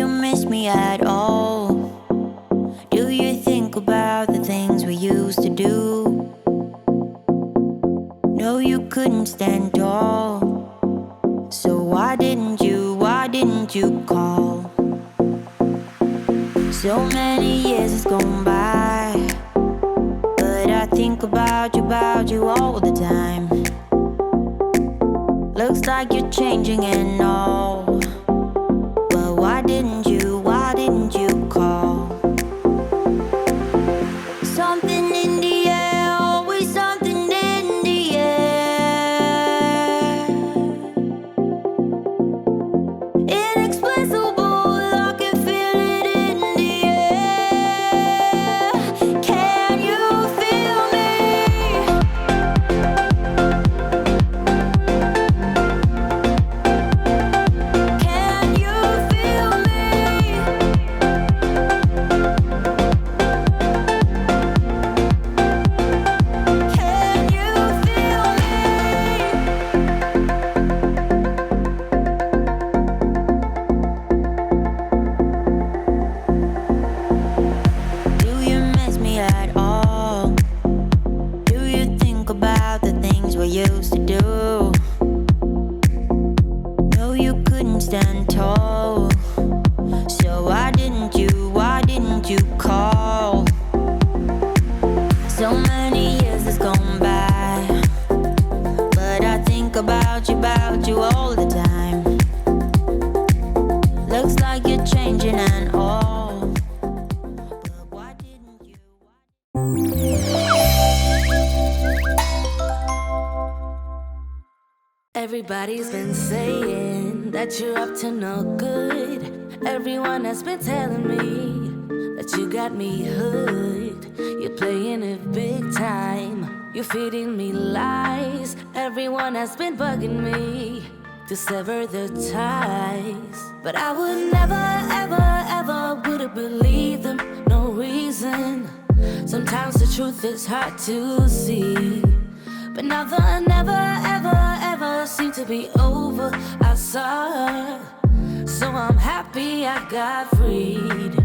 miss me at all? Do you think about the things we used to do? No, you couldn't stand tall. So why didn't you call? So many years has gone by, but I think about you all the time. Looks like you're changing and all, but why didn't you call? Something in the air, always something in the air. Inexplicable, I can feel it in the air. Can you feel me? Can you feel me? Can you feel me? Do you miss me at all? Do you think about the things we used to do? No, you couldn't stand tall. So why didn't you call? So many years has gone by, but I think about you all the time. Looks like you're changing and all, but why didn't you? Everybody's been saying that you're up to no good. Everyone has been telling me that you got me hooked. You're playing it big time. You're feeding me lies. Everyone has been bugging me to sever the ties, but I would never, ever, ever would have believed them. No reason. Sometimes the truth is hard to see, but now the never, ever, ever seem to be over. I saw her, so I'm happy I got freed.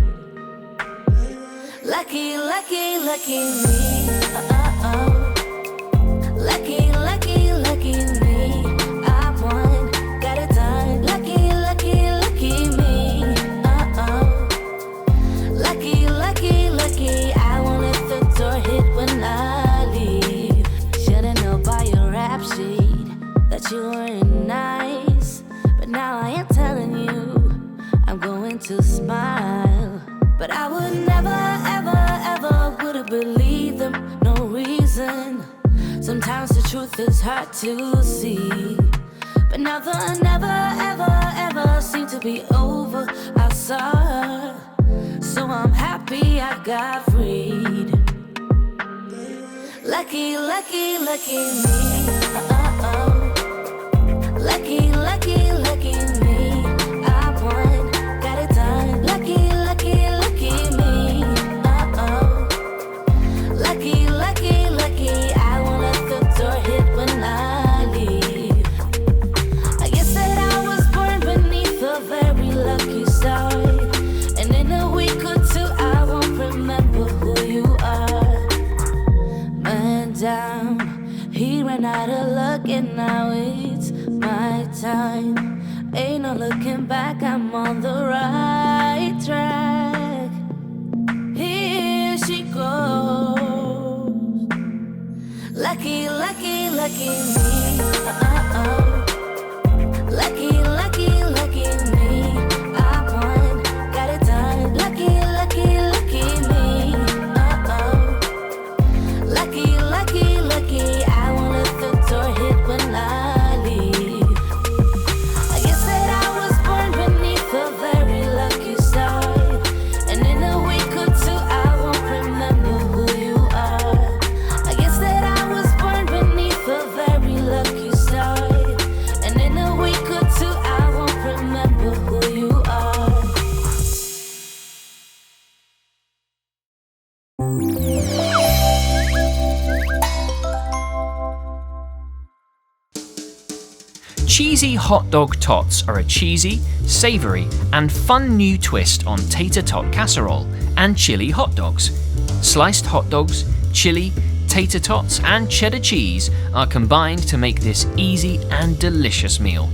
Lucky, lucky, lucky me. Lucky, lucky, lucky me. I won, got it done. Lucky, lucky, lucky me. Lucky, lucky, lucky. I won't let the door hit when I leave. Should've known by your rap sheet that you weren't nice, but now I am telling you I'm going to smile. But I would never, ever, ever would have believed them. No reason. Sometimes the truth is hard to see, but now the never, ever, ever seem to be over. I saw her, so I'm happy I got freed. Lucky, lucky, lucky me. Lucky, lucky, lucky me. I won, got it done. Lucky, lucky, lucky me. Lucky, lucky, lucky. I won't let the door hit when I leave. I guess that I was born beneath a very lucky star, and in a week or two I won't remember who you are. Man down, he ran out of luck and now it's my time. Ain't no looking back, I'm on the right track. Here she goes. Lucky, lucky, lucky me. Lucky, lucky, lucky me. I won, got it done. Lucky, lucky, lucky me. Lucky, lucky, lucky. I won't let the door hit when I leave. I guess that I was born beneath a very lucky star, and in a week or two I won't remember who you are. I guess that I was born beneath a very Cheesy Hot Dog Tots are a cheesy, savoury and fun new twist on tater tot casserole and chili hot dogs. Sliced hot dogs, chili, tater tots and cheddar cheese are combined to make this easy and delicious meal.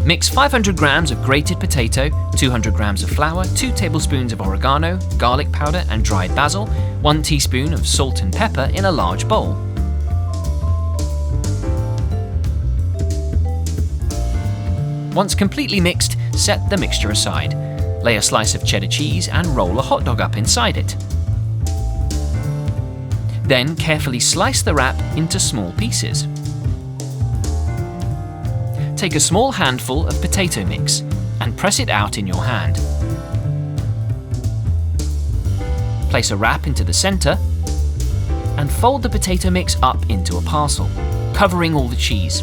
Mix 500 grams of grated potato, 200 grams of flour, 2 tablespoons of oregano, garlic powder and dried basil, 1 teaspoon of salt and pepper in a large bowl. Once completely mixed, set the mixture aside. Lay a slice of cheddar cheese and roll a hot dog up inside it. Then carefully slice the wrap into small pieces. Take a small handful of potato mix and press it out in your hand. Place a wrap into the center and fold the potato mix up into a parcel, covering all the cheese.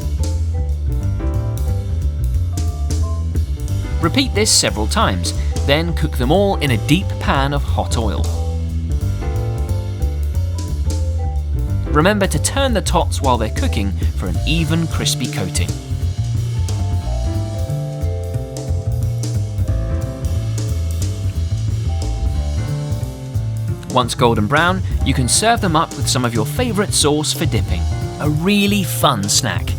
Repeat this several times, then cook them all in a deep pan of hot oil. Remember to turn the tots while they're cooking for an even crispy coating. Once golden brown, you can serve them up with some of your favourite sauce for dipping. A really fun snack.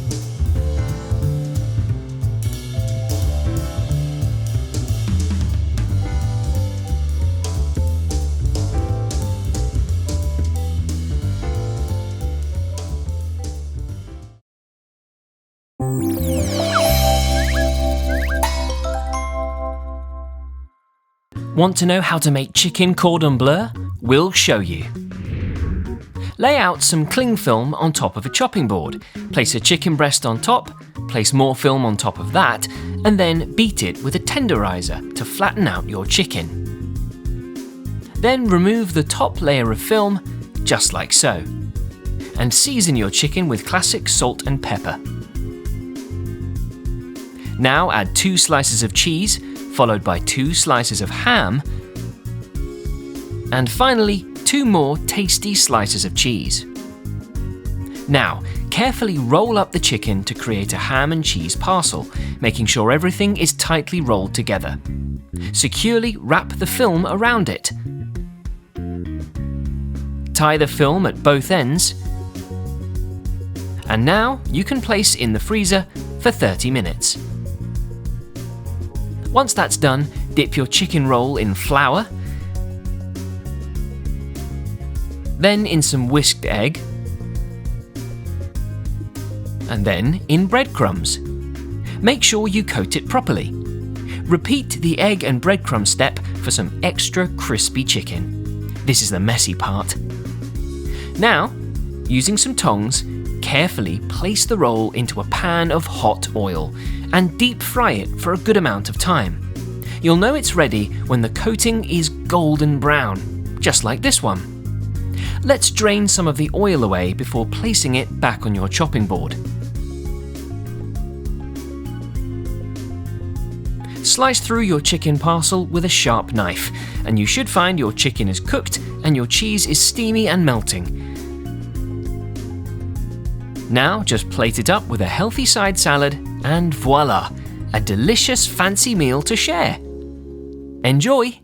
Want to know how to make chicken cordon bleu? We'll show you. Lay out some cling film on top of a chopping board. Place a chicken breast on top, place more film on top of that, and then beat it with a tenderizer to flatten out your chicken. Then remove the top layer of film, just like so. And season your chicken with classic salt and pepper. Now add 2 slices of cheese, followed by 2 slices of ham, and finally 2 more tasty slices of cheese. Now, carefully roll up the chicken to create a ham and cheese parcel, making sure everything is tightly rolled together. Securely wrap the film around it. Tie the film at both ends, and now you can place in the freezer for 30 minutes. Once that's done, dip your chicken roll in flour, then in some whisked egg, and then in breadcrumbs. Make sure you coat it properly. Repeat the egg and breadcrumb step for some extra crispy chicken. This is the messy part. Now, using some tongs, carefully place the roll into a pan of hot oil and deep fry it for a good amount of time. You'll know it's ready when the coating is golden brown, just like this one. Let's drain some of the oil away before placing it back on your chopping board. Slice through your chicken parcel with a sharp knife, and you should find your chicken is cooked and your cheese is steamy and melting. Now just plate it up with a healthy side salad, and voila! A delicious fancy meal to share. Enjoy!